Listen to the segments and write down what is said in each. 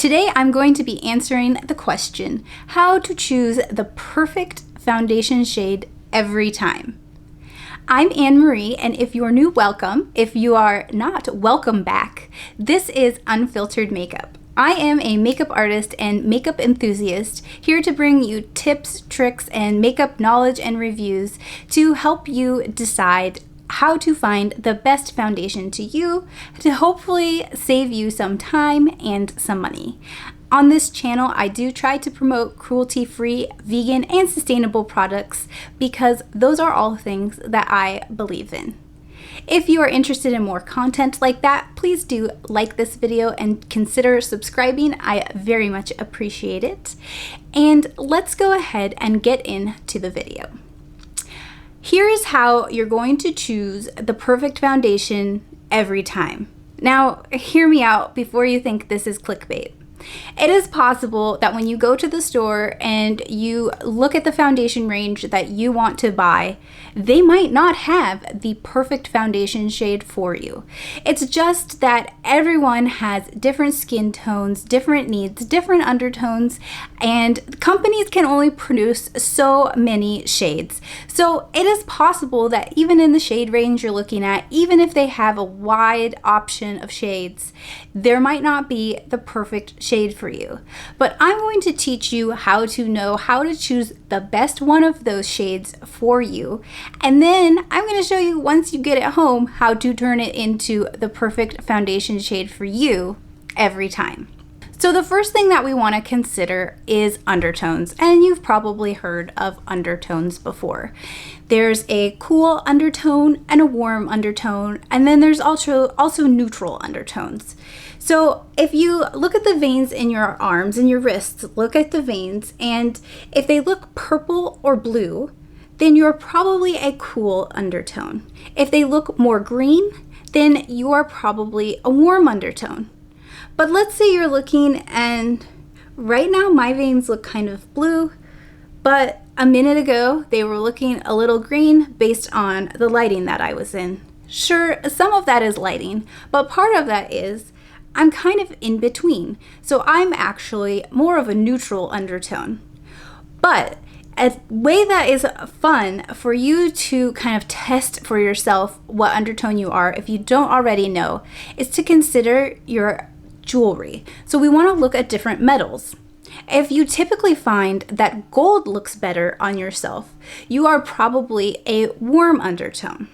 Today I'm going to be answering the question, how to choose the perfect foundation shade every time. I'm Anne-Marie, and if you're new, welcome. If you are not, welcome back. This is Unfiltered Makeup. I am a makeup artist and makeup enthusiast here to bring you tips, tricks, and makeup knowledge and reviews to help you decide how to find the best foundation to you to hopefully save you some time and some money. On this channel, I do try to promote cruelty-free, vegan, and sustainable products because those are all things that I believe in. If you are interested in more content like that, please do like this video and consider subscribing. I very much appreciate it. And let's go ahead and get into the video. Here is how you're going to choose the perfect foundation every time. Now, hear me out before you think this is clickbait. It is possible that when you go to the store and you look at the foundation range that you want to buy, they might not have the perfect foundation shade for you. It's just that everyone has different skin tones, different needs, different undertones, and companies can only produce so many shades. So it is possible that even in the shade range you're looking at, even if they have a wide option of shades, there might not be the perfect shade for you. But I'm going to teach you how to know how to choose the best one of those shades for you. And then I'm going to show you, once you get it home, how to turn it into the perfect foundation shade for you every time. So the first thing that we want to consider is undertones, and you've probably heard of undertones before. There's a cool undertone and a warm undertone, and then there's also neutral undertones. So if you look at the veins in your arms and your wrists, look at the veins, and if they look purple or blue, then you're probably a cool undertone. If they look more green, then you are probably a warm undertone. But let's say you're looking and right now my veins look kind of blue, but a minute ago they were looking a little green based on the lighting that I was in. Sure, some of that is lighting, but part of that is I'm kind of in between. So I'm actually more of a neutral undertone. But a way that is fun for you to kind of test for yourself what undertone you are, if you don't already know, is to consider your jewelry. So we want to look at different metals. If you typically find that gold looks better on yourself, you are probably a warm undertone.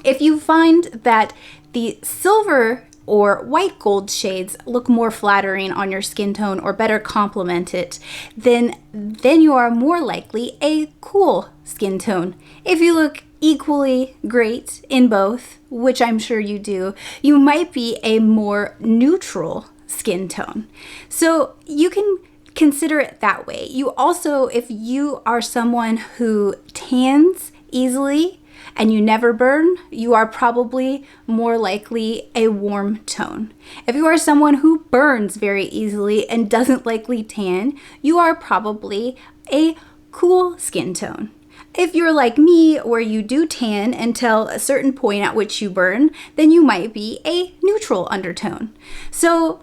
If you find that the silver or white gold shades look more flattering on your skin tone or better complement it, then you are more likely a cool skin tone. If you look equally great in both, which I'm sure you do, you might be a more neutral skin tone. So you can consider it that way. You also, if you are someone who tans easily and you never burn, you are probably more likely a warm tone. If you are someone who burns very easily and doesn't likely tan, you are probably a cool skin tone. If you're like me, where you do tan until a certain point at which you burn, then you might be a neutral undertone. So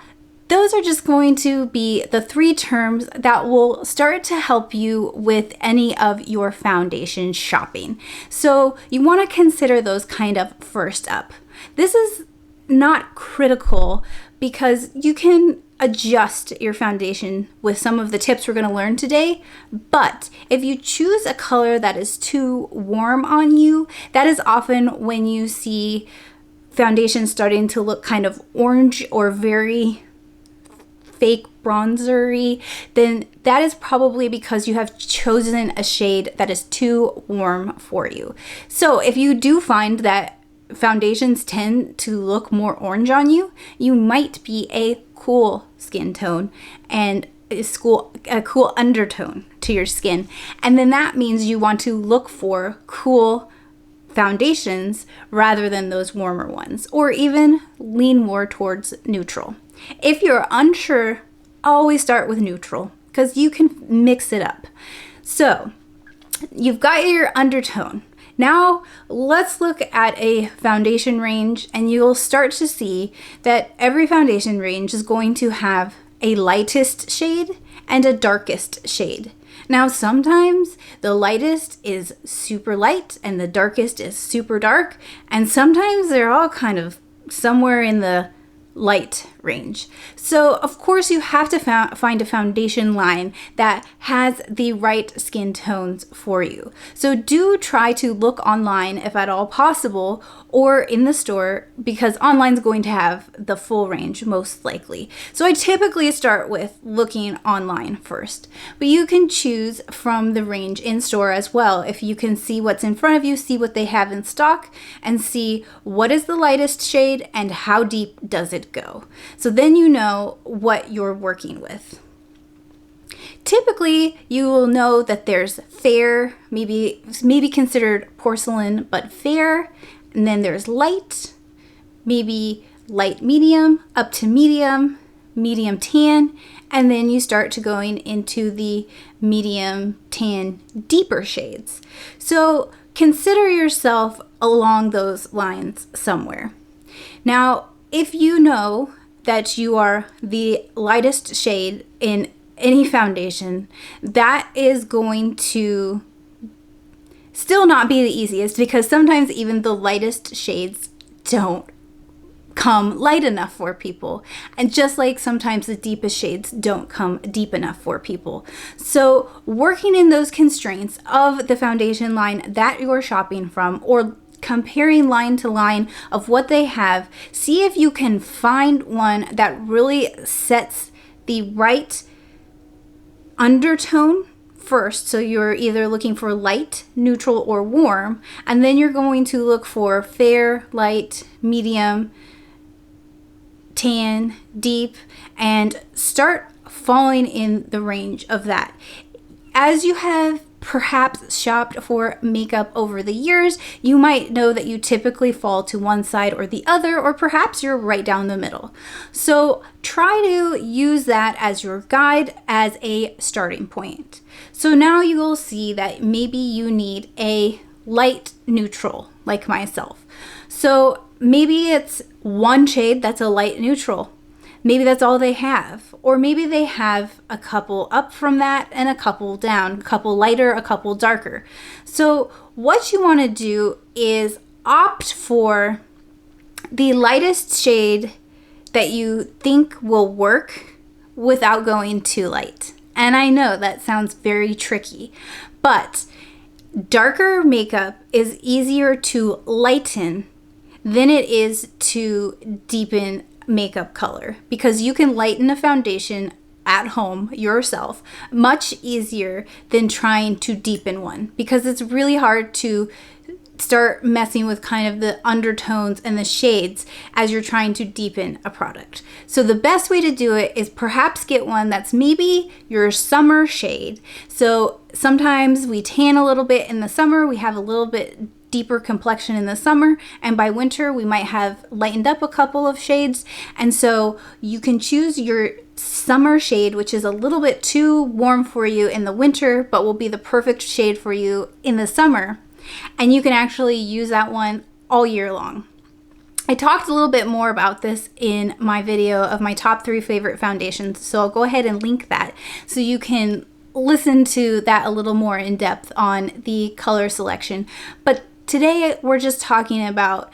those are just going to be the three terms that will start to help you with any of your foundation shopping. So you want to consider those kind of first up. This is not critical because you can adjust your foundation with some of the tips we're going to learn today. But if you choose a color that is too warm on you, that is often when you see foundation starting to look kind of orange or very fake bronzery, then that is probably because you have chosen a shade that is too warm for you. So if you do find that foundations tend to look more orange on you, you might be a cool skin tone and a cool undertone to your skin. And then that means you want to look for cool foundations rather than those warmer ones, or even lean more towards neutral. If you're unsure, always start with neutral because you can mix it up. So you've got your undertone. Now let's look at a foundation range, and you'll start to see that every foundation range is going to have a lightest shade and a darkest shade. Now, sometimes the lightest is super light and the darkest is super dark, and sometimes they're all kind of somewhere in the light range. So of course you have to find a foundation line that has the right skin tones for you. So do try to look online if at all possible, or in the store, because online is going to have the full range most likely. So I typically start with looking online first, but you can choose from the range in store as well. If you can see what's in front of you, see what they have in stock, and see what is the lightest shade and how deep does it go. So then you know what you're working with. Typically, you will know that there's fair, maybe considered porcelain, but fair. And then there's light, maybe light medium, up to medium, medium tan. And then you start to going into the medium tan, deeper shades. So consider yourself along those lines somewhere. Now, if you know that you are the lightest shade in any foundation, that is going to still not be the easiest, because sometimes even the lightest shades don't come light enough for people. And just like sometimes the deepest shades don't come deep enough for people. So working in those constraints of the foundation line that you're shopping from, or comparing line to line of what they have, see if you can find one that really sets the right undertone first. So you're either looking for light, neutral, or warm, and then you're going to look for fair, light, medium, tan, deep, and start falling in the range of that. As you have perhaps shopped for makeup over the years, you might know that you typically fall to one side or the other, or perhaps you're right down the middle. So try to use that as your guide, as a starting point. So now you will see that maybe you need a light neutral, like myself. So maybe it's one shade that's a light neutral. Maybe that's all they have. Or maybe they have a couple up from that and a couple down, a couple lighter, a couple darker. So what you want to do is opt for the lightest shade that you think will work without going too light. And I know that sounds very tricky, but darker makeup is easier to lighten than it is to deepen makeup color, because you can lighten a foundation at home yourself much easier than trying to deepen one, because it's really hard to start messing with kind of the undertones and the shades as you're trying to deepen a product. So the best way to do it is perhaps get one that's maybe your summer shade. So sometimes we tan a little bit in the summer, we have a little bit deeper complexion in the summer, and by winter we might have lightened up a couple of shades. And so you can choose your summer shade, which is a little bit too warm for you in the winter, but will be the perfect shade for you in the summer. And you can actually use that one all year long. I talked a little bit more about this in my video of my top 3 favorite foundations, so I'll go ahead and link that so you can listen to that a little more in depth on the color selection. But today we're just talking about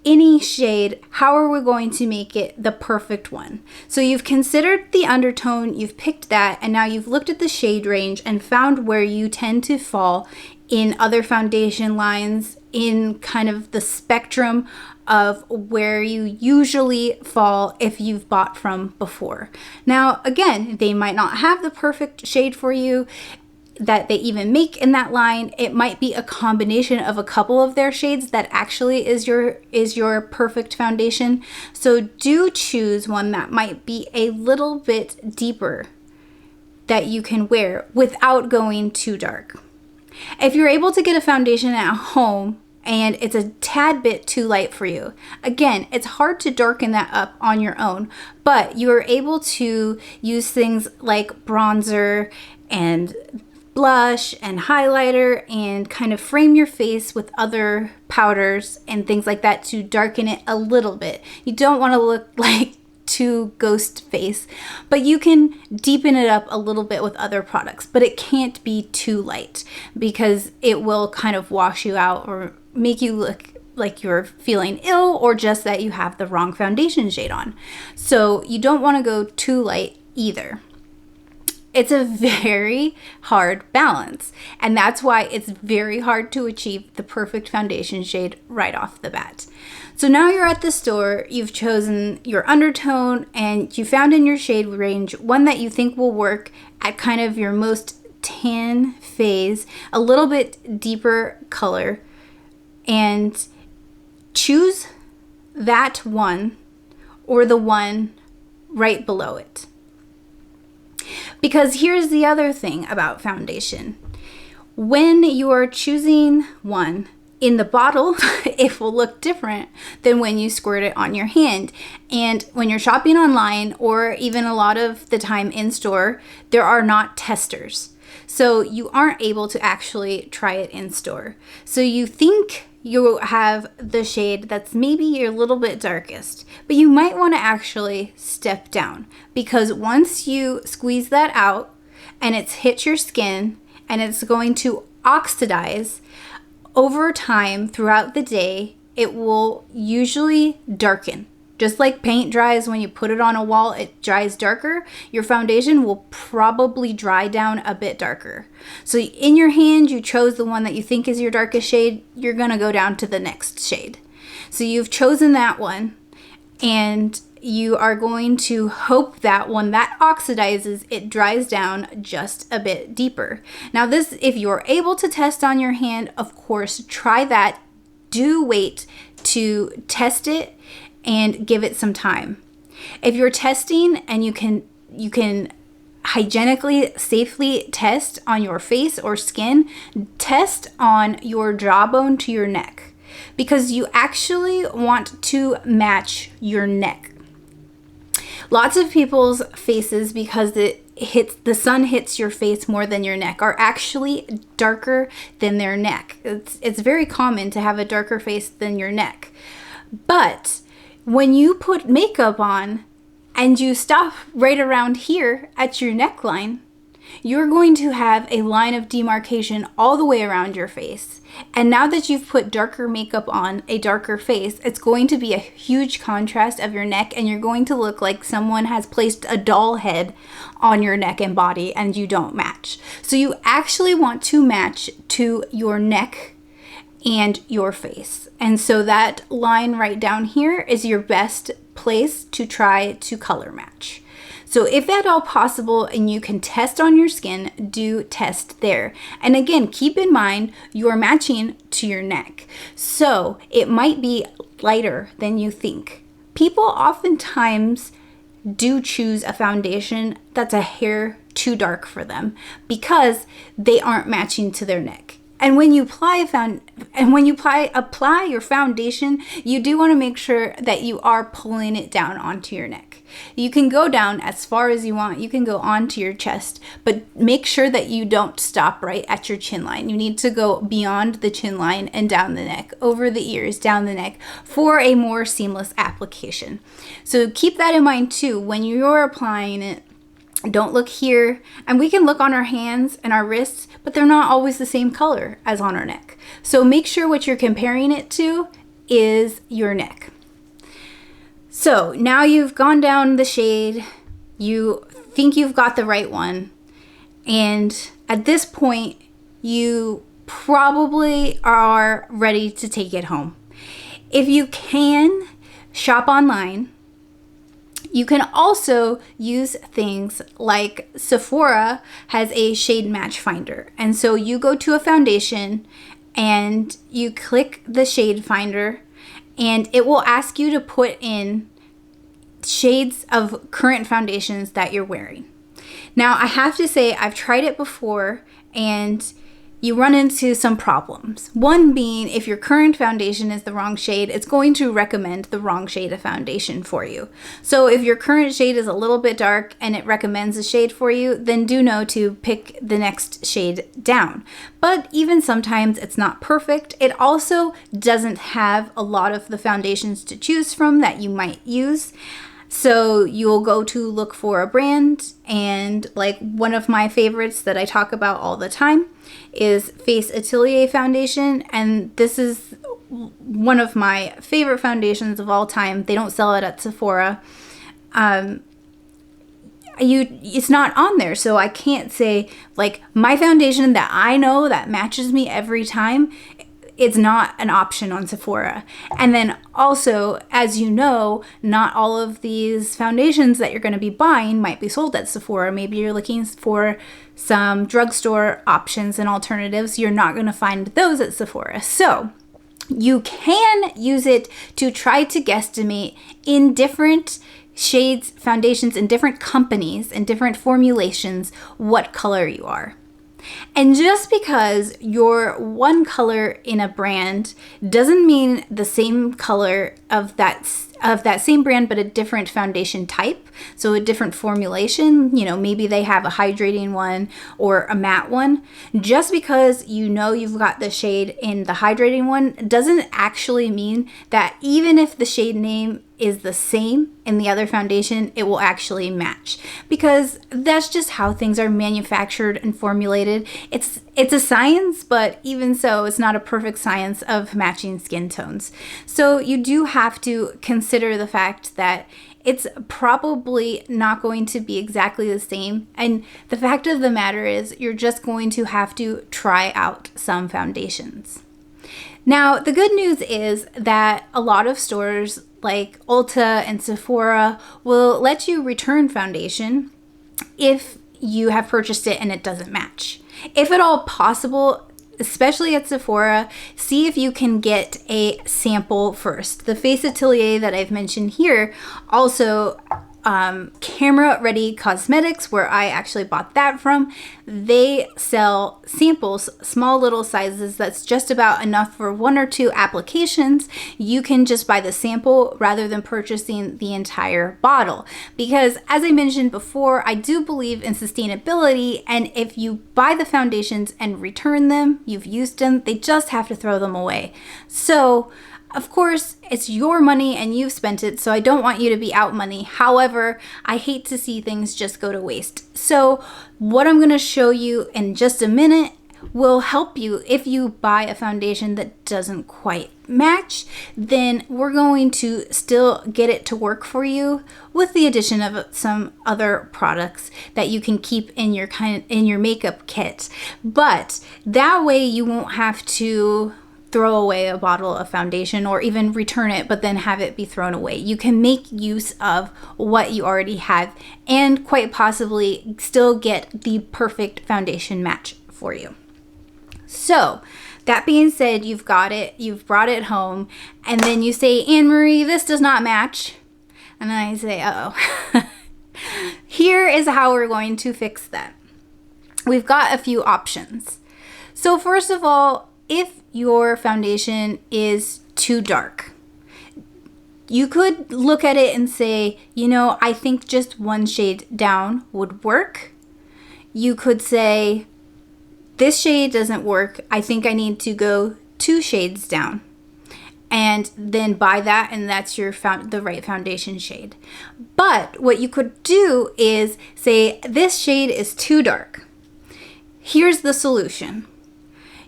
any shade. How are we going to make it the perfect one? So you've considered the undertone, you've picked that, and now you've looked at the shade range and found where you tend to fall in other foundation lines, in kind of the spectrum of where you usually fall if you've bought from before. Now, again, they might not have the perfect shade for you that they even make in that line. It might be a combination of a couple of their shades that actually is your perfect foundation. So do choose one that might be a little bit deeper that you can wear without going too dark. If you're able to get a foundation at home and it's a tad bit too light for you, again, it's hard to darken that up on your own, but you are able to use things like bronzer and blush and highlighter and kind of frame your face with other powders and things like that to darken it a little bit. You don't want to look like too ghost face, but you can deepen it up a little bit with other products, but it can't be too light because it will kind of wash you out or make you look like you're feeling ill or just that you have the wrong foundation shade on. So you don't want to go too light either. It's a very hard balance, and that's why it's very hard to achieve the perfect foundation shade right off the bat. So now you're at the store, you've chosen your undertone, and you found in your shade range one that you think will work at kind of your most tan phase, a little bit deeper color, and choose that one or the one right below it. Because here's the other thing about foundation. When you are choosing one in the bottle, it will look different than when you squirt it on your hand. And when you're shopping online or even a lot of the time in store, there are not testers. So you aren't able to actually try it in store. So you think you have the shade that's maybe a little bit darkest, but you might want to actually step down, because once you squeeze that out and it's hit your skin and it's going to oxidize over time throughout the day, it will usually darken. Just like paint dries when you put it on a wall, it dries darker. Your foundation will probably dry down a bit darker. So in your hand, you chose the one that you think is your darkest shade. You're going to go down to the next shade. So you've chosen that one, and you are going to hope that when that oxidizes, it dries down just a bit deeper. Now this, if you're able to test on your hand, of course, try that. Do wait to test it and give it some time. If you're testing and you can hygienically, safely test on your face or skin, test on your jawbone to your neck, because you actually want to match your neck. Lots of people's faces, because the sun hits your face more than your neck, are actually darker than their neck. It's very common to have a darker face than your neck. But when you put makeup on and you stop right around here at your neckline, you're going to have a line of demarcation all the way around your face. And now that you've put darker makeup on a darker face, it's going to be a huge contrast of your neck, and you're going to look like someone has placed a doll head on your neck and body, and you don't match. So you actually want to match to your neck and your face. And so that line right down here is your best place to try to color match. So if at all possible and you can test on your skin, do test there. And again, keep in mind you're matching to your neck. So it might be lighter than you think. People oftentimes do choose a foundation that's a hair too dark for them because they aren't matching to their neck. And when you apply your foundation, you do want to make sure that you are pulling it down onto your neck. You can go down as far as you want. You can go onto your chest, but make sure that you don't stop right at your chin line. You need to go beyond the chin line and down the neck, over the ears, down the neck, for a more seamless application. So keep that in mind too when you're applying it. Don't look here, and we can look on our hands and our wrists, but they're not always the same color as on our neck. So make sure what you're comparing it to is your neck. So now you've gone down the shade, you think you've got the right one, and at this point, you probably are ready to take it home. If you can, shop online. You can also use things like Sephora has a shade match finder. And so you go to a foundation and you click the shade finder, and it will ask you to put in shades of current foundations that you're wearing. Now, I have to say I've tried it before, and you run into some problems. One being, if your current foundation is the wrong shade, it's going to recommend the wrong shade of foundation for you. So if your current shade is a little bit dark and it recommends a shade for you, then do know to pick the next shade down. But even sometimes it's not perfect. It also doesn't have a lot of the foundations to choose from that you might use. So you'll go to look for a brand, and like one of my favorites that I talk about all the time is Face Atelier foundation, and this is one of my favorite foundations of all time. They don't sell it at Sephora. It's not on there, so I can't say like my foundation that I know that matches me every time. It's not an option on Sephora. And then also, as you know, not all of these foundations that you're going to be buying might be sold at Sephora. Maybe you're looking for some drugstore options and alternatives. You're not going to find those at Sephora. So you can use it to try to guesstimate in different shades, foundations, in different companies and different formulations what color you are. And just because you're one color in a brand doesn't mean the same color of that same brand, but a different foundation type. So a different formulation, maybe they have a hydrating one or a matte one. Just because you've got the shade in the hydrating one doesn't actually mean that even if the shade name is the same in the other foundation, it will actually match, because that's just how things are manufactured and formulated. It's a science, but even so, it's not a perfect science of matching skin tones. So you do have to consider the fact that it's probably not going to be exactly the same. And the fact of the matter is, you're just going to have to try out some foundations. Now, the good news is that a lot of stores like Ulta and Sephora will let you return foundation if you have purchased it and it doesn't match. If at all possible, especially at Sephora, see if you can get a sample first. The Face Atelier that I've mentioned here also Camera Ready Cosmetics, where I actually bought that from, they sell samples, small little sizes that's just about enough for 1 or 2 applications. You can just buy the sample rather than purchasing the entire bottle, because as I mentioned before, I do believe in sustainability, and if you buy the foundations and return them, you've used them, they just have to throw them away. So of course, it's your money and you've spent it, so I don't want you to be out money. However, I hate to see things just go to waste. So what I'm going to show you in just a minute will help you. If you buy a foundation that doesn't quite match, then we're going to still get it to work for you with the addition of some other products that you can keep in your makeup kit. But that way you won't have to throw away a bottle of foundation or even return it, but then have it be thrown away. You can make use of what you already have and quite possibly still get the perfect foundation match for you. So that being said, you've got it, you've brought it home, and then you say, Anne-Marie, this does not match. And then I say, uh-oh. Here is how we're going to fix that. We've got a few options. So first of all, if your foundation is too dark, you could look at it and say, I think just 1 shade down would work. You could say, this shade doesn't work. I think I need to go 2 shades down. And then buy that, and that's the right foundation shade. But what you could do is say, this shade is too dark. Here's the solution.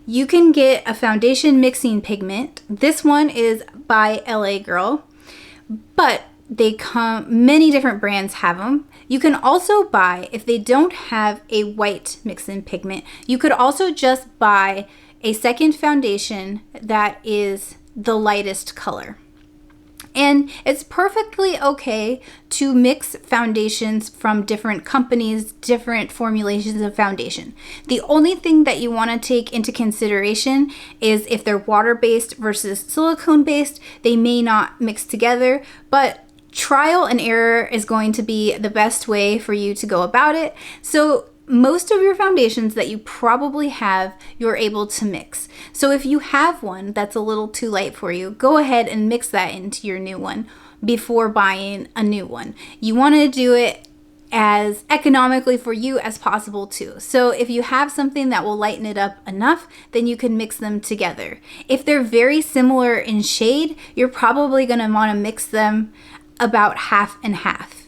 You can get a foundation mixing pigment. This one is by LA Girl, but many different brands have them. You can also buy, if they don't have a white mixing pigment, you could also just buy a second foundation that is the lightest color. And it's perfectly okay to mix foundations from different companies, different formulations of foundation. The only thing that you want to take into consideration is if they're water-based versus silicone-based, they may not mix together, but trial and error is going to be the best way for you to go about it. So most of your foundations that you probably have, you're able to mix. So if you have one that's a little too light for you, go ahead and mix that into your new one before buying a new one. You want to do it as economically for you as possible too. So if you have something that will lighten it up enough, then you can mix them together. If they're very similar in shade, you're probably going to want to mix them about half and half,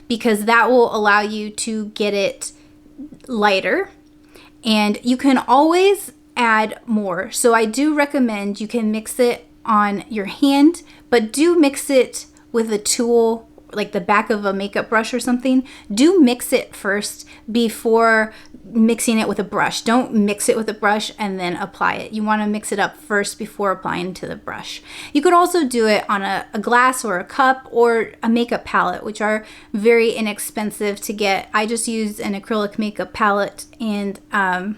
because that will allow you to get it lighter. And you can always add more. So I do recommend you can mix it on your hand, but do mix it with a tool like the back of a makeup brush or something. Do mix it first before mixing it with a brush. Don't mix it with a brush and then apply it. You want to mix it up first before applying to the brush. You could also do it on a glass or a cup or a makeup palette, which are very inexpensive to get. I just use an acrylic makeup palette and a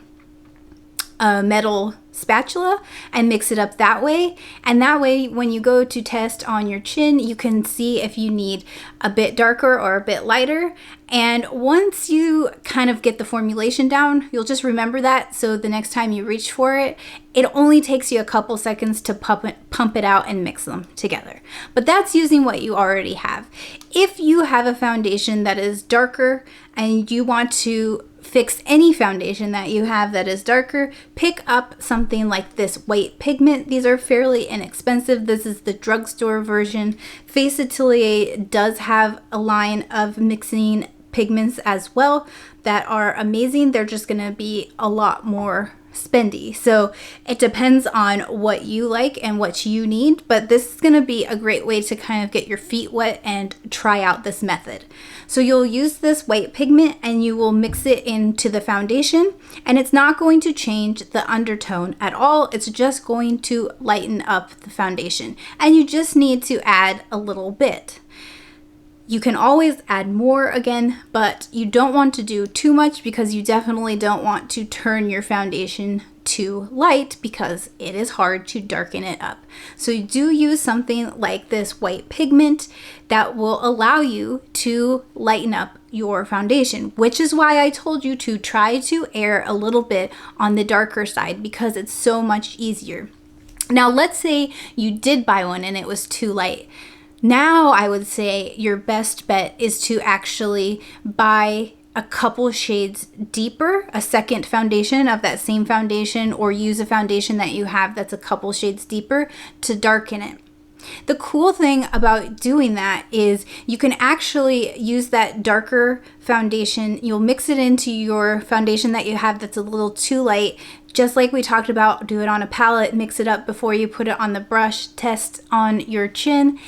metal spatula and mix it up that way. And that way, when you go to test on your chin, you can see if you need a bit darker or a bit lighter. And once you kind of get the formulation down, you'll just remember that. So the next time you reach for it, it only takes you a couple seconds to pump it out and mix them together. But that's using what you already have. If you have a foundation that is darker and you want to fix any foundation that you have that is darker, pick up something like this white pigment. These are fairly inexpensive. This is the drugstore version. Face Atelier does have a line of mixing pigments as well that are amazing. They're just going to be a lot more spendy. So it depends on what you like and what you need, but this is going to be a great way to kind of get your feet wet and try out this method. So you'll use this white pigment and you will mix it into the foundation, and it's not going to change the undertone at all. It's just going to lighten up the foundation, and you just need to add a little bit. You can always add more again, but you don't want to do too much because you definitely don't want to turn your foundation too light because it is hard to darken it up. So you do use something like this white pigment that will allow you to lighten up your foundation, which is why I told you to try to err a little bit on the darker side because it's so much easier. Now, let's say you did buy one and it was too light. Now I would say your best bet is to actually buy a couple shades deeper, a second foundation of that same foundation, or use a foundation that you have that's a couple shades deeper to darken it. The cool thing about doing that is you can actually use that darker foundation. You'll mix it into your foundation that you have that's a little too light. Just like we talked about, do it on a palette, mix it up before you put it on the brush, test on your chin,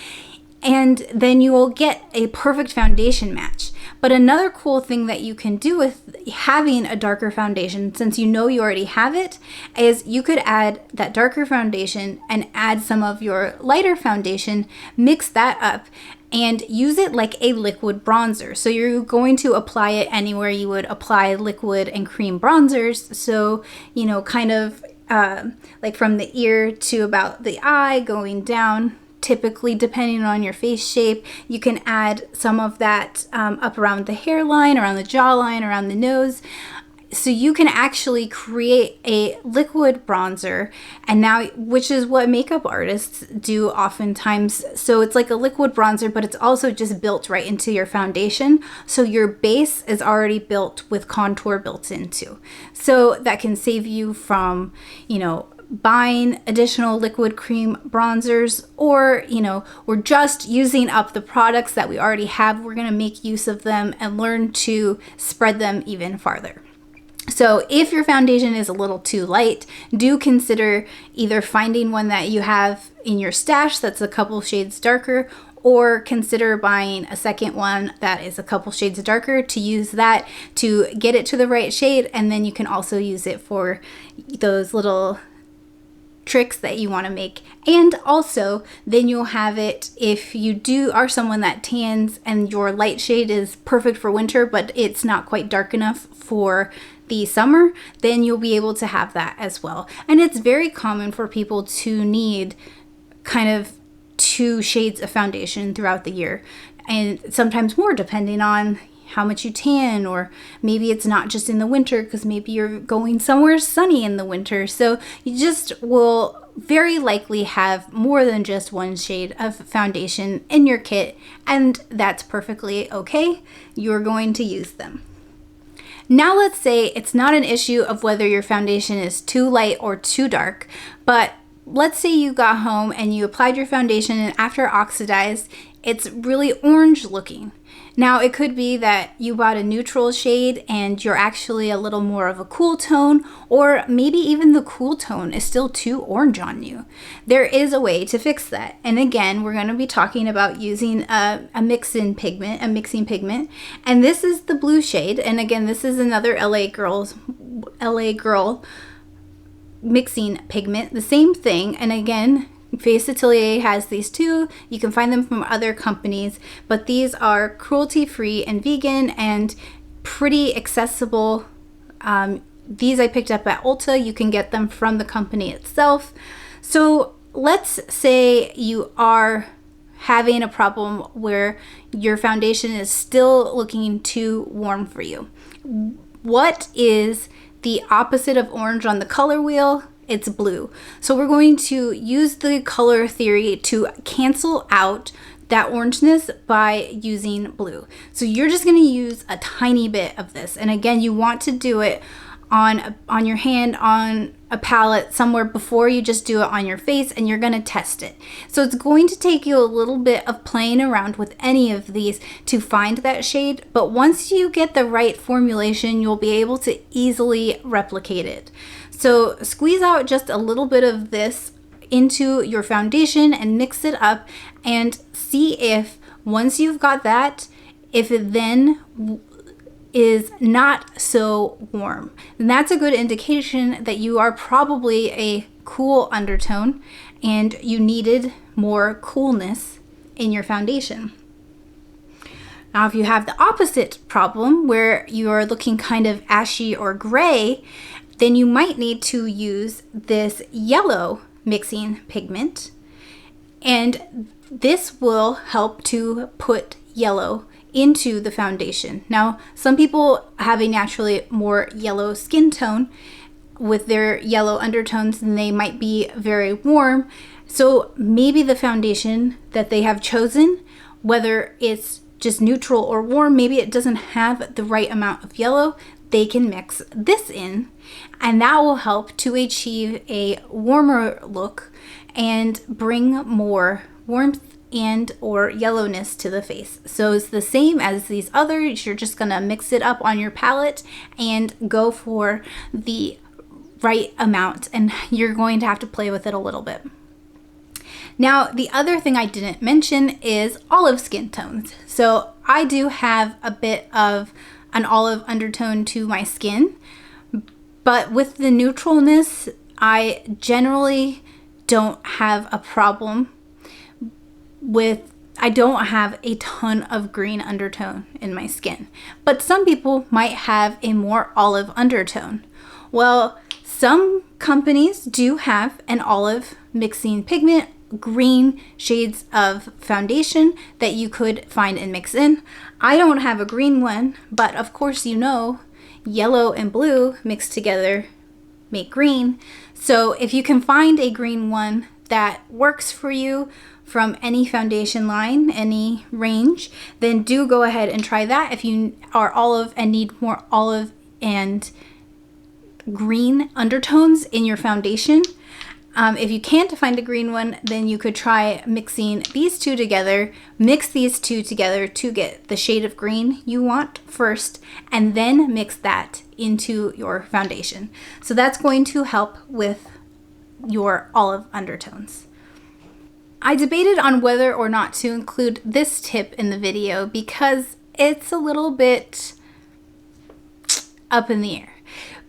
and then you will get a perfect foundation match. But another cool thing that you can do with having a darker foundation, since you know you already have it, is you could add that darker foundation and add some of your lighter foundation, mix that up, and use it like a liquid bronzer. So you're going to apply it anywhere you would apply liquid and cream bronzers. So, you know, kind of like from the ear to about the eye, going down. Typically, depending on your face shape, you can add some of that up around the hairline, around the jawline, around the nose. So you can actually create a liquid bronzer, and now, which is what makeup artists do oftentimes. So it's like a liquid bronzer, but it's also just built right into your foundation. So your base is already built with contour built into. So that can save you from, you know, buying additional liquid cream bronzers, or, you know, we're just using up the products that we already have. We're going to make use of them and learn to spread them even farther. So if your foundation is a little too light, do consider either finding one that you have in your stash that's a couple shades darker, or consider buying a second one that is a couple shades darker to use that to get it to the right shade. And then you can also use it for those little tricks that you want to make. And also then you'll have it if you are someone that tans and your light shade is perfect for winter but it's not quite dark enough for the summer, then you'll be able to have that as well. And it's very common for people to need kind of 2 shades of foundation throughout the year, and sometimes more depending on how much you tan, or maybe it's not just in the winter because maybe you're going somewhere sunny in the winter. So you just will very likely have more than just 1 shade of foundation in your kit, and that's perfectly okay. You're going to use them. Now let's say it's not an issue of whether your foundation is too light or too dark, but let's say you got home and you applied your foundation and after it oxidized, it's really orange looking. Now, it could be that you bought a neutral shade and you're actually a little more of a cool tone, or maybe even the cool tone is still too orange on you. There is a way to fix that. And again, we're going to be talking about using a mixing pigment, and this is the blue shade. And again, this is another LA Girl mixing pigment, the same thing. And again, Face Atelier has these too. You can find them from other companies, but these are cruelty-free and vegan and pretty accessible. These I picked up at Ulta. You can get them from the company itself. So let's say you are having a problem where your foundation is still looking too warm for you. What is the opposite of orange on the color wheel? It's blue. So we're going to use the color theory to cancel out that orangeness by using blue. So you're just going to use a tiny bit of this. And again, you want to do it on your hand, on a palette, somewhere before you just do it on your face, and you're going to test it. So it's going to take you a little bit of playing around with any of these to find that shade, but once you get the right formulation, you'll be able to easily replicate it. So squeeze out just a little bit of this into your foundation and mix it up and see if once you've got that, if it then is not so warm. And that's a good indication that you are probably a cool undertone and you needed more coolness in your foundation. Now, if you have the opposite problem where you are looking kind of ashy or gray, then you might need to use this yellow mixing pigment, and this will help to put yellow into the foundation. Now, some people have a naturally more yellow skin tone with their yellow undertones, and they might be very warm. So maybe the foundation that they have chosen, whether it's just neutral or warm, maybe it doesn't have the right amount of yellow. They can mix this in, and that will help to achieve a warmer look and bring more warmth and or yellowness to the face. So it's the same as these others. You're just gonna mix it up on your palette and go for the right amount, and you're going to have to play with it a little bit. Now, the other thing I didn't mention is olive skin tones. So I do have a bit of an olive undertone to my skin, but with the neutralness, I generally don't have a problem I don't have a ton of green undertone in my skin, but some people might have a more olive undertone. Well, some companies do have an olive mixing pigment, green shades of foundation that you could find and mix in. I don't have a green one, but of course, you know, yellow and blue mixed together make green. So if you can find a green one that works for you from any foundation line, any range, then do go ahead and try that. If you are olive and need more olive and green undertones in your foundation, if you can't find a green one, then you could try mixing these two together. Mix these two together to get the shade of green you want first, and then mix that into your foundation. So that's going to help with your olive undertones. I debated on whether or not to include this tip in the video because it's a little bit up in the air.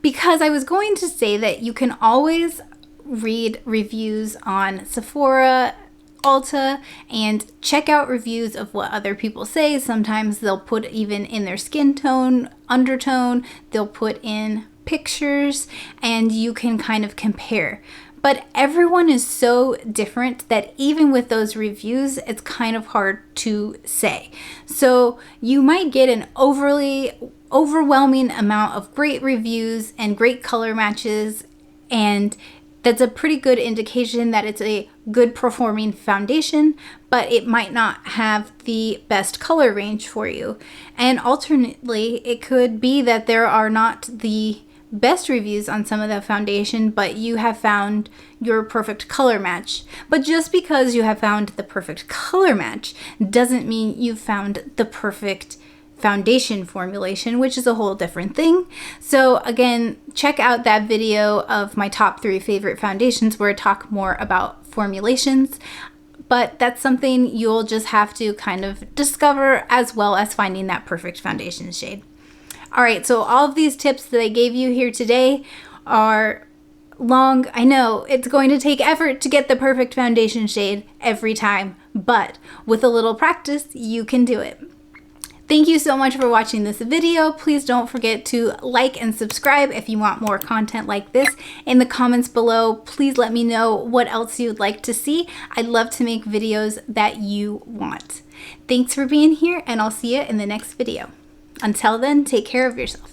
Because I was going to say that you can always read reviews on Sephora, Ulta, and check out reviews of what other people say. Sometimes they'll put even in their skin tone, undertone, they'll put in pictures, and you can kind of compare. But everyone is so different that even with those reviews, it's kind of hard to say. So you might get an overwhelming amount of great reviews and great color matches, and that's a pretty good indication that it's a good performing foundation, but it might not have the best color range for you. And alternately, it could be that there are not the best reviews on some of the foundation, but you have found your perfect color match. But just because you have found the perfect color match doesn't mean you've found the perfect foundation formulation, which is a whole different thing. So again, check out that video of my top 3 favorite foundations where I talk more about formulations. But that's something you'll just have to kind of discover, as well as finding that perfect foundation shade. All right, so all of these tips that I gave you here today are long. I know it's going to take effort to get the perfect foundation shade every time, but with a little practice, you can do it. Thank you so much for watching this video. Please don't forget to like and subscribe if you want more content like this. In the comments below, please let me know what else you'd like to see. I'd love to make videos that you want. Thanks for being here, and I'll see you in the next video. Until then, take care of yourself.